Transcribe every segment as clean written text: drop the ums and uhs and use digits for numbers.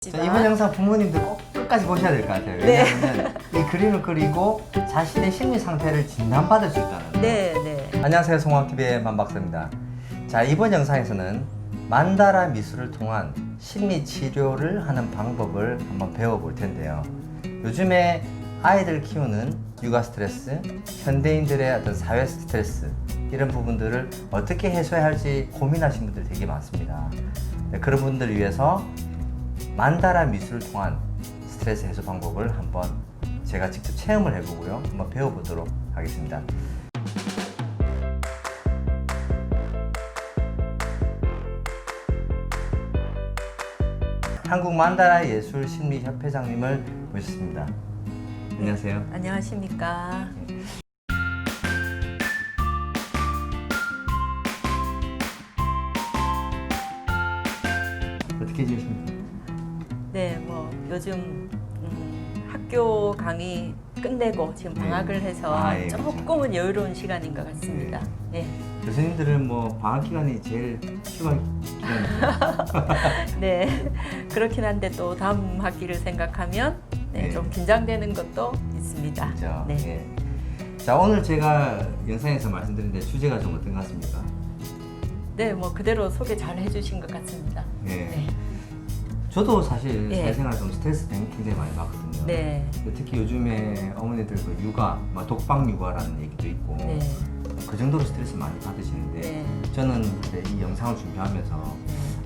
자, 이번 영상 부모님들 꼭 끝까지 보셔야 될 것 같아요. 왜냐하면 이 그림을 그리고 자신의 심리 상태를 진단받을 수 있다는. 네. 안녕하세요, 송암TV의 만박사입니다. 자, 이번 영상에서는 만다라 미술을 통한 심리 치료를 하는 방법을 한번 배워볼 텐데요. 요즘에 아이들 키우는 육아 스트레스, 현대인들의 어떤 사회 스트레스, 이런 부분들을 어떻게 해소해야 할지 고민하시는 분들 되게 많습니다. 네, 그런 분들을 위해서 만다라 미술을 통한 스트레스 해소 방법을 한번 제가 직접 체험을 해보고요, 한번 배워보도록 하겠습니다. 한국 만다라 예술 심리 협회장님을 모셨습니다. 안녕하세요. 안녕하십니까. 어떻게 지내십니까? 네, 뭐 요즘 학교 강의 끝내고 지금 방학을 해서 예, 조금은 여유로운 시간인 것 같습니다. 네. 교수님들은 뭐 방학 기간이 제일 휴가 기간이죠. 네. 그렇긴 한데 또 다음 학기를 생각하면 좀 긴장되는 것도 있습니다. 그렇죠. 네. 예. 자, 오늘 제가 영상에서 말씀드린 주제가 좀 어떤 것 같습니까? 네, 뭐 그대로 소개 잘 해주신 것 같습니다. 예. 네. 저도 사실 예. 사회생활 좀 스트레스 굉장히 많이 받거든요. 네. 특히 요즘에 어머니들 그 육아, 독방 육아라는 얘기도 있고, 네. 그 정도로 스트레스 많이 받으시는데, 네. 저는 그때 이 영상을 준비하면서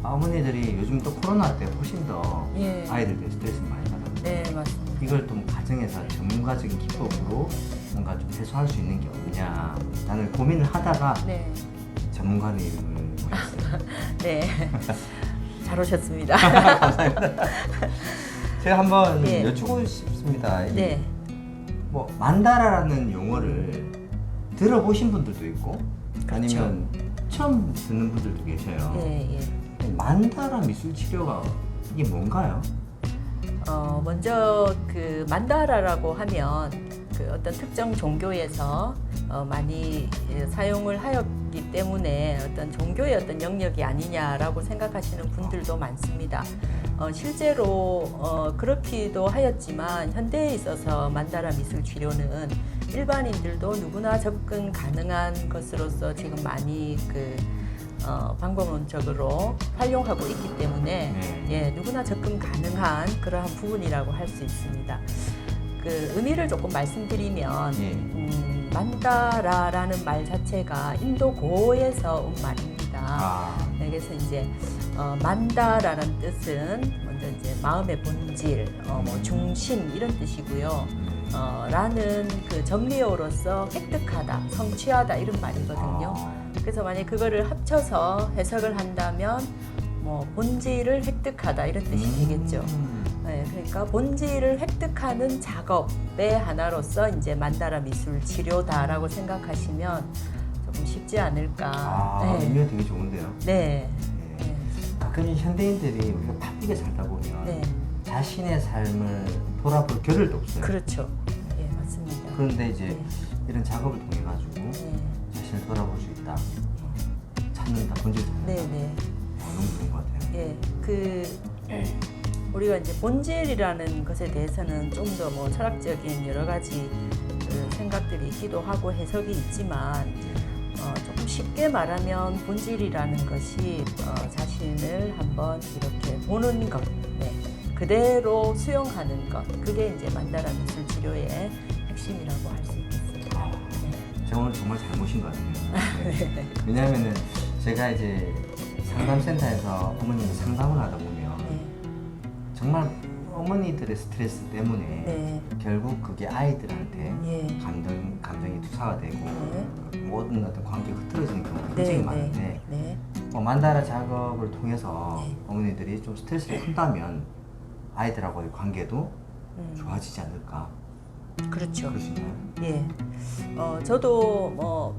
어머니들이 요즘 또 코로나 때 훨씬 더 예. 아이들한테 스트레스 많이 받았거든요. 네, 맞습니다. 이걸 좀 가정에서 전문가적인 기법으로 뭔가 좀 해소할 수 있는 게 없냐, 나는 고민을 하다가 네. 전문가님을 모셨어요. 네. 잘 오셨습니다. 감사합니다. 제가 한번 예. 여쭈고 싶습니다. 네. 뭐 만다라라는 용어를 들어보신 분들도 있고, 그렇죠. 아니면 처음 듣는 분들도 계셔요. 예. 만다라 미술 치료가 이게 뭔가요? 먼저 그 만다라라고 하면 그 어떤 특정 종교에서 많이 사용을 하였기 때문에 어떤 종교의 어떤 영역이 아니냐라고 생각하시는 분들도 많습니다. 실제로 그렇기도 하였지만 현대에 있어서 만다라 미술 치료는 일반인들도 누구나 접근 가능한 것으로서 지금 많이 방법론적으로 활용하고 있기 때문에 누구나 접근 가능한 그러한 부분이라고 할 수 있습니다. 그 의미를 조금 말씀드리면 만다라라는 말 자체가 인도 고에서 온 말입니다. 네, 그래서 이제 만다라는 뜻은 먼저 이제 마음의 본질, 뭐 중심 이런 뜻이고요. 라는 그 정리어로서 획득하다, 성취하다 이런 말이거든요. 그래서 만약 그거를 합쳐서 해석을 한다면 뭐 본질을 획득하다 이런 뜻이 되겠죠. 네, 그러니까 본질을 획득하는 작업의 하나로서 이제 만다라 미술 치료다라고 생각하시면 조금 쉽지 않을까. 의미가 되게 좋은데요. 네. 가끔 현대인들이 우리가 바쁘게 살다 보면 자신의 삶을 돌아볼 겨를도 없어요. 그렇죠. 예, 맞습니다. 그런데 이제 이런 작업을 통해 가지고 자신을 돌아볼 수 있다. 찾는다, 본질 찾는다. 너무 좋은 것 같아요. 우리가 이제 본질이라는 것에 대해서는 좀 더 뭐 철학적인 여러 가지 생각들이 있기도 하고 해석이 있지만 조금 쉽게 말하면 본질이라는 것이 자신을 한번 이렇게 보는 것, 그대로 수용하는 것, 그게 이제 만다라 미술 치료의 핵심이라고 할 수 있겠습니다. 제가 오늘 정말 잘 모신 것 같아요. 왜냐하면은 제가 이제 상담센터에서 어머님이 상담을 하다 보면 정말 어머니들의 스트레스 때문에 결국 그게 아이들한테 감정이 투사가 되고 모든 어떤 관계가 흐트러지는 경우가 굉장히 많은데 만다라 작업을 통해서 어머니들이 좀 스트레스를 푼다면 아이들하고의 관계도 좋아지지 않을까. 그렇죠. 그러시나요? 예. 저도 뭐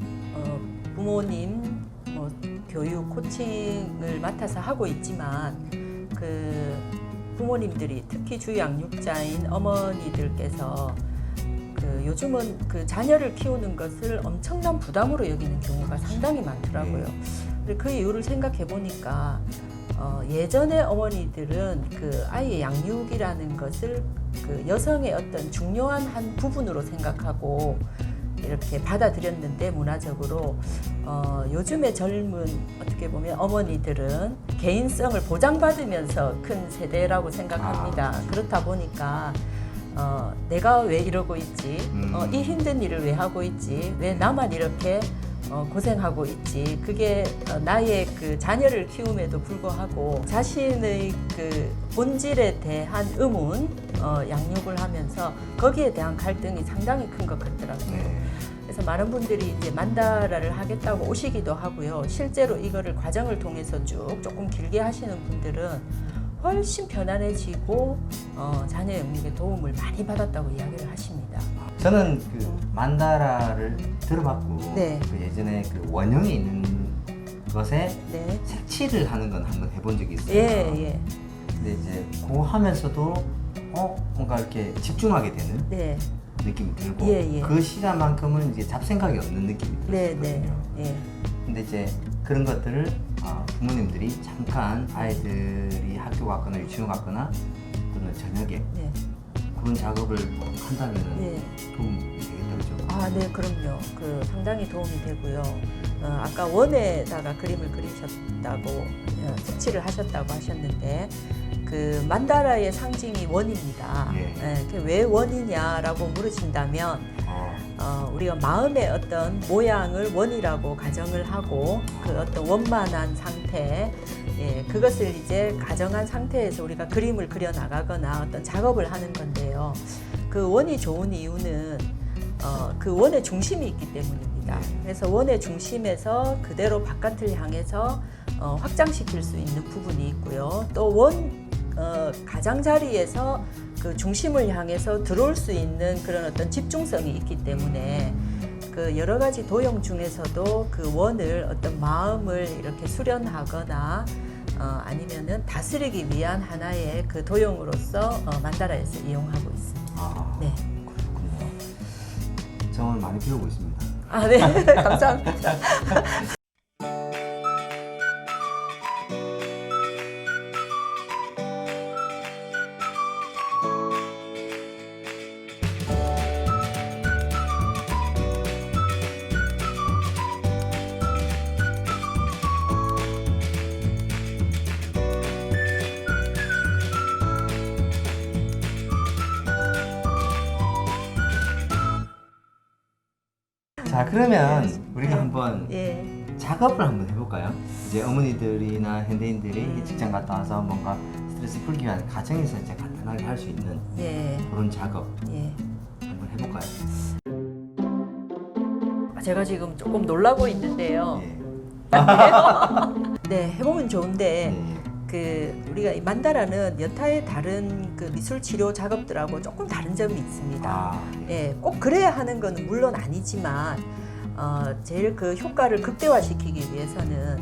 부모님 뭐 교육 코칭을 맡아서 하고 있지만 그 부모님들이 특히 주양육자인 어머니들께서 요즘은 그 자녀를 키우는 것을 엄청난 부담으로 여기는 경우가 상당히 많더라고요. 그 이유를 생각해 보니까 예전에 어머니들은 그 아이의 양육이라는 것을 그 여성의 어떤 중요한 한 부분으로 생각하고 이렇게 받아들였는데 문화적으로 요즘의 젊은 어떻게 보면 어머니들은 개인성을 보장받으면서 큰 세대라고 생각합니다. 그렇다 보니까 내가 왜 이러고 있지? 이 힘든 일을 왜 하고 있지? 왜 나만 이렇게 고생하고 있지? 그게 나의 그 자녀를 키움에도 불구하고 자신의 그 본질에 대한 의문, 양육을 하면서 거기에 대한 갈등이 상당히 큰 것 같더라고요. 그래서 많은 분들이 이제 만다라를 하겠다고 오시기도 하고요. 실제로 이거를 과정을 통해서 쭉 조금 길게 하시는 분들은 훨씬 편안해지고 자녀 영육에 도움을 많이 받았다고 이야기를 하십니다. 저는 그 만다라를 들어봤고 네. 그 예전에 그 원형에 있는 것에 네. 색칠을 하는 건 한번 해본 적이 있어요. 예. 근데 이제 그거 하면서도 뭔가 이렇게 집중하게 되는 네. 느낌이 들고 예. 그 시간만큼은 이제 잡생각이 없는 느낌이 네. 들었거든요. 예. 근데 이제 그런 것들을 부모님들이 잠깐 아이들이 학교 갔거나 유치원 갔거나 또는 저녁에 네. 그런 작업을 한다면은 네. 도움이 되겠다 그죠? 아, 네, 그럼요. 그 상당히 도움이 되고요. 아까 원에다가 그림을 그리셨다고 색칠을 하셨다고 하셨는데 그 만다라의 상징이 원입니다. 예. 그게 왜 원이냐라고 물으신다면 우리가 마음의 어떤 모양을 원이라고 가정을 하고 그 어떤 원만한 상태, 그것을 이제 가정한 상태에서 우리가 그림을 그려 나가거나 어떤 작업을 하는 건데요. 그 원이 좋은 이유는 그 원의 중심이 있기 때문입니다. 그래서 원의 중심에서 그대로 바깥을 향해서 확장시킬 수 있는 부분이 있고요. 또 원 가장자리에서 그 중심을 향해서 들어올 수 있는 그런 어떤 집중성이 있기 때문에 그 여러 가지 도형 중에서도 그 원을 어떤 마음을 이렇게 수련하거나 아니면은 다스리기 위한 하나의 그 도형으로서 만다라에서 이용하고 있습니다. 네. 그렇군요. 저 오늘 많이 배우고 있습니다. 아, 네. 감사합니다. 자 그러면 우리가 한번 예. 작업을 한번 해볼까요? 이제 어머니들이나 현대인들이 직장 갔다 와서 뭔가 스트레스 풀기 위한 가정에서 이제 간단하게 할 수 있는 예. 그런 작업 예. 한번 해볼까요? 제가 지금 조금 놀라고 있는데요. 예. 네, 해보면 좋은데 예. 그 우리가 이 만다라는 여타의 다른 그 미술 치료 작업들하고 조금 다른 점이 있습니다. 예, 꼭 그래야 하는 건 물론 아니지만 제일 그 효과를 극대화시키기 위해서는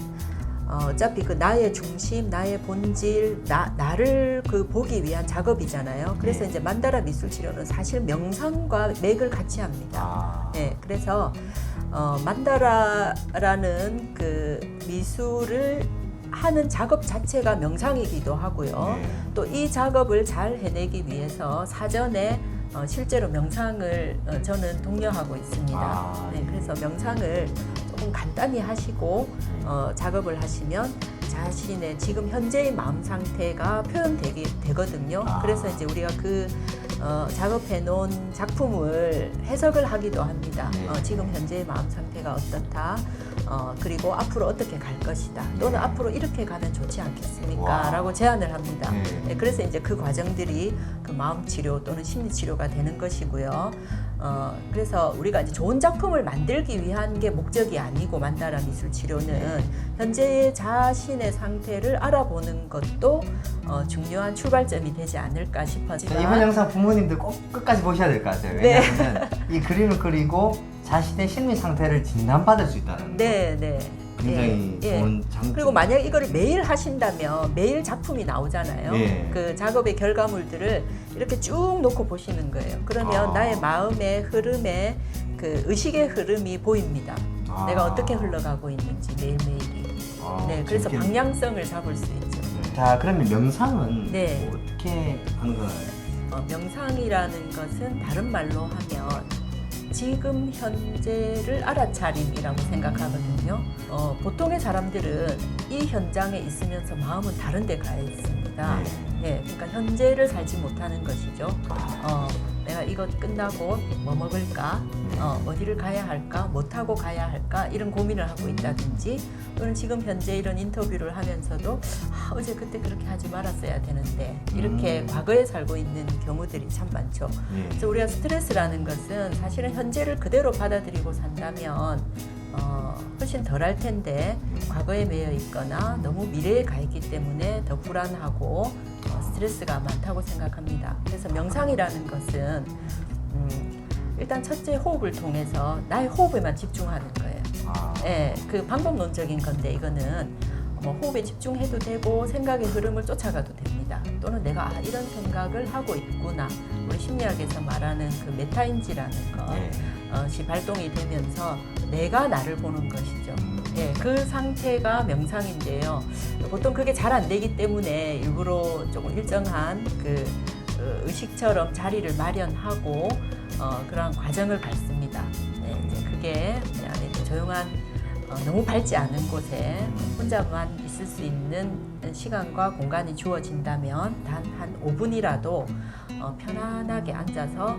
어차피 그 나의 중심, 나의 본질, 나를 그 보기 위한 작업이잖아요. 그래서 이제 만다라 미술 치료는 사실 명상과 맥을 같이 합니다. 예, 그래서 만다라라는 그 미술을 하는 작업 자체가 명상이기도 하고요. 또 이 작업을 잘 해내기 위해서 사전에 실제로 명상을 저는 독려하고 있습니다. 네, 그래서 명상을 조금 간단히 하시고 작업을 하시면 자신의 지금 현재의 마음 상태가 표현되거든요. 그래서 이제 우리가 그 작업해 놓은 작품을 해석을 하기도 합니다. 지금 현재의 마음 상태가 어떻다. 그리고 앞으로 어떻게 갈 것이다. 또는 앞으로 이렇게 가면 좋지 않겠습니까? 라고 제안을 합니다. 네, 그래서 이제 그 과정들이 그 마음 치료 또는 심리 치료가 되는 것이고요. 그래서 우리가 이제 좋은 작품을 만들기 위한 게 목적이 아니고 만다라 미술 치료는 현재의 자신의 상태를 알아보는 것도 중요한 출발점이 되지 않을까 싶어지만 이번 영상 부모님들 꼭 끝까지 보셔야 될 것 같아요. 왜냐하면 이 그림을 그리고 자신의 심리 상태를 진단받을 수 있다는 거. 네. 굉장히 좋은 장점. 그리고 만약 이거를 매일 하신다면 매일 작품이 나오잖아요. 그 작업의 결과물들을 이렇게 쭉 놓고 보시는 거예요. 그러면 나의 마음의 흐름에 그 의식의 흐름이 보입니다. 내가 어떻게 흘러가고 있는지 매일매일이. 네, 그래서 재밌겠네. 방향성을 잡을 수 있죠. 자, 그러면 명상은 네. 뭐 어떻게 하는 거나요? 명상이라는 것은 다른 말로 하면 지금 현재를 알아차림이라고 생각하거든요. 보통의 사람들은 이 현장에 있으면서 마음은 다른 데 가 있습니다. 네, 그러니까 현재를 살지 못하는 것이죠. 내가 이것 끝나고 뭐 먹을까? 어디를 가야 할까? 뭐 타고 가야 할까? 이런 고민을 하고 있다든지, 또는 지금 현재 이런 인터뷰를 하면서도 어제 그때 그렇게 하지 말았어야 되는데, 이렇게 과거에 살고 있는 경우들이 참 많죠. 그래서 우리가 스트레스라는 것은 사실은 현재를 그대로 받아들이고 산다면 훨씬 덜 할 텐데, 과거에 매여 있거나 너무 미래에 가 있기 때문에 더 불안하고 스트레스가 많다고 생각합니다. 그래서 명상이라는 것은 일단 첫째 호흡을 통해서 나의 호흡에만 집중하는 거예요. 네, 그 방법론적인 건데, 이거는 뭐 호흡에 집중해도 되고 생각의 흐름을 쫓아가도 됩니다. 또는 내가 이런 생각을 하고 있구나, 우리 심리학에서 말하는 그 메타인지라는 것이 발동이 되면서 내가 나를 보는 것이죠. 예, 그 상태가 명상인데요. 보통 그게 잘 안 되기 때문에 일부러 조금 일정한 그 의식처럼 자리를 마련하고 그런 과정을 밟습니다. 네, 이제 그게 안에 조용한 너무 밝지 않은 곳에 혼자만 있을 수 있는 시간과 공간이 주어진다면 단 한 5분이라도 편안하게 앉아서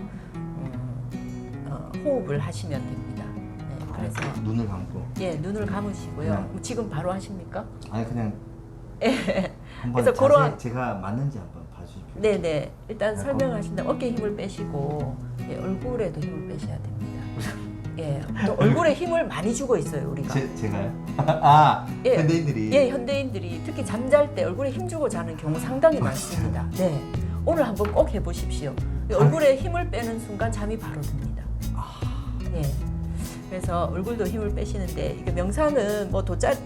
호흡을 하시면 됩니다. 네, 그래서 눈을 감고. 예, 눈을 감으시고요. 네. 지금 바로 하십니까? 아니 그냥 한번 그래서 그런- 제가 맞는지 한번 봐주십시오. 네네. 일단 설명하신 다음 어깨에 힘을 빼시고, 예, 얼굴에도 힘을 빼셔야 됩니다. 예, 또 얼굴에 힘을 많이 주고 있어요, 우리가. 제가요? 아, 예. 현대인들이. 예, 현대인들이 특히 잠잘 때 얼굴에 힘 주고 자는 경우 상당히 많습니다. 네, 오늘 한번 꼭 해보십시오. 얼굴에 힘을 빼는 순간 잠이 바로 듭니다. 예. 그래서 얼굴도 힘을 빼시는데, 이게 명상은 뭐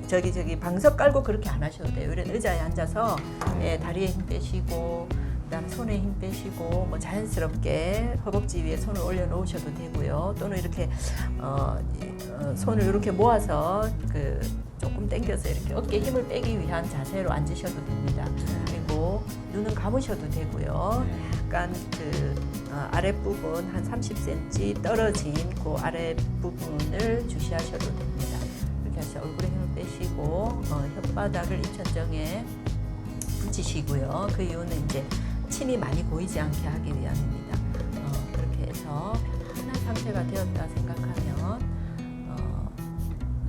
저기 방석 깔고 그렇게 안 하셔도 돼요. 이런 의자에 앉아서 예, 다리에 힘 빼시고, 그다음 손에 힘 빼시고, 뭐 자연스럽게 허벅지 위에 손을 올려놓으셔도 되고요. 또는 이렇게 손을 이렇게 모아서 그 조금 당겨서 이렇게 어깨에 힘을 빼기 위한 자세로 앉으셔도 됩니다. 그리고 눈은 감으셔도 되고요. 약간 그 아랫부분 한 30cm 떨어진 그 아랫부분을 주시하셔도 됩니다. 이렇게 하셔서 얼굴에 힘을 빼시고 혓바닥을 입천정에 붙이시고요. 그 이유는 이제 침이 많이 고이지 않게 하기 위함입니다. 그렇게 해서 편한 상태가 되었다 생각하면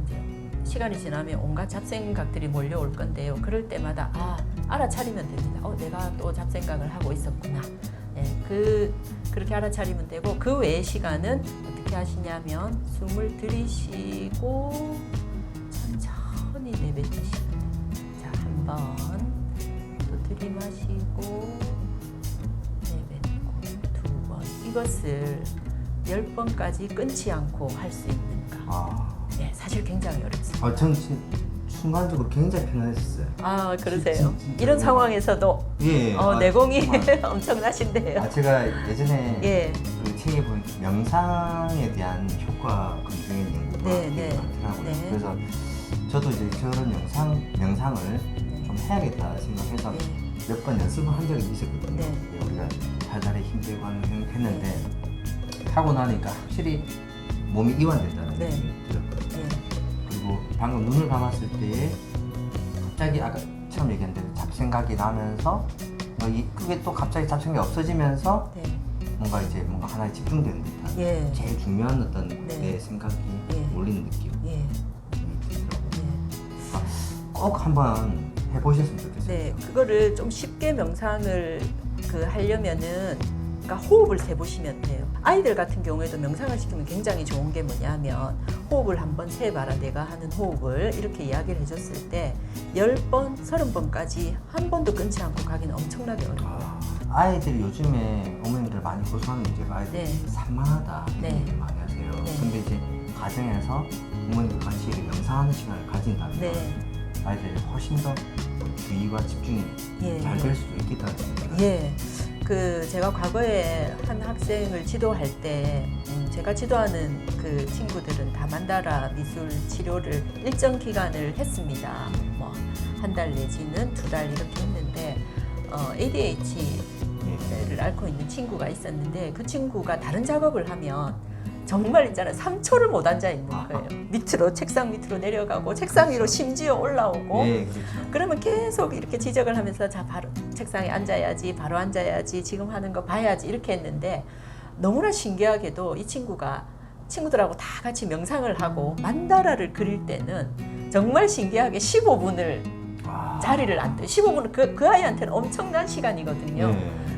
이제 시간이 지나면 온갖 잡생각들이 몰려올 건데요. 그럴 때마다 알아차리면 됩니다. 내가 또 잡생각을 하고 있었구나. 네, 그렇게 알아차리면 되고, 그 외의 시간은 어떻게 하시냐면 숨을 들이쉬고 천천히 내뱉으시면 됩니다. 자, 한 번 또 들이마시고 내뱉고, 두 번. 이것을 10번까지 끊지 않고 할 수 있는가? 네, 사실 굉장히 어렵습니다. 전 순간적으로 굉장히 편안했었어요. 그러세요? 진짜 이런 상황에서도 예. 내공이 정말. 엄청나신데요. 제가 예전에 예. 그 책에 보니까 명상에 대한 효과 검증의 연구가 네. 많더라고요. 네. 그래서 저도 이제 저런 명상을 좀 해야겠다 생각해서 몇 번 연습을 한 적이 있었거든요. 네. 우리가 달달에 힘들고 했는데 하고 나니까 확실히 몸이 이완된다는 네. 느낌이 들었거든요. 예. 그리고 방금 눈을 감았을 때에 갑자기 아까 처음 얘기한 대로 잡생각이 나면서 그게 또 갑자기 잡생각이 없어지면서 네. 뭔가 하나에 집중되는 듯한 예. 제일 중요한 어떤 네. 내 생각이 예. 몰리는 느낌 예. 들더라고요. 예. 꼭 한번 해보셨으면 좋겠어요. 네, 그거를 좀 쉽게 명상을 하려면은, 그러니까 호흡을 세보시면 돼요. 아이들 같은 경우에도 명상을 시키면 굉장히 좋은 게 뭐냐면, 호흡을 한번 세봐라, 내가 하는 호흡을 이렇게 이야기를 해줬을 때 10번, 30번까지 한 번도 끊지 않고 가기는 엄청나게 어려워요. 아이들이 요즘에 어머님들 많이 고소하는 문제가 아이들이 네. 산만하다 이런 네. 얘기를 많이 하세요. 네. 근데 이제 가정에서 부모님들 같이 이렇게 명상하는 시간을 가진다면 네. 아이들이 훨씬 더 주의와 집중이 예. 잘 될 수도 있겠다는 생각이 예. 제가 과거에 한 학생을 지도할 때, 제가 지도하는 그 친구들은 다 만다라 미술 치료를 일정 기간을 했습니다. 뭐 한 달 내지는 2달 이렇게 했는데 ADHD를 앓고 있는 친구가 있었는데 그 친구가 다른 작업을 하면 정말 있잖아요. 3초를 못 앉아 있는 거예요. 밑으로 책상 밑으로 내려가고 책상 위로 심지어 올라오고 예, 그렇죠. 그러면 계속 이렇게 지적을 하면서 자 바로 책상에 앉아야지 바로 앉아야지 지금 하는 거 봐야지 이렇게 했는데 너무나 신기하게도 이 친구가 친구들하고 다 같이 명상을 하고 만다라를 그릴 때는 정말 신기하게 15분을 자리를 앉아요. 15분은 그 아이한테는 엄청난 시간이거든요.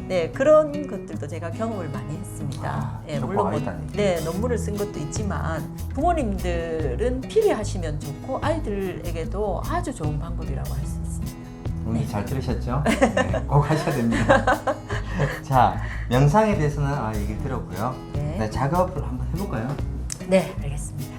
네, 그런 것들도 제가 경험을 많이 했습니다. 네, 물론 논문을 쓴 것도 있지만 부모님들은 필요하시면 좋고 아이들에게도 아주 좋은 방법이라고 할 수 있습니다. 오늘 잘 들으셨죠? 네, 꼭 하셔야 됩니다. 자, 명상에 대해서는 얘기 들었고요. 네. 작업을 한번 해볼까요? 네, 알겠습니다.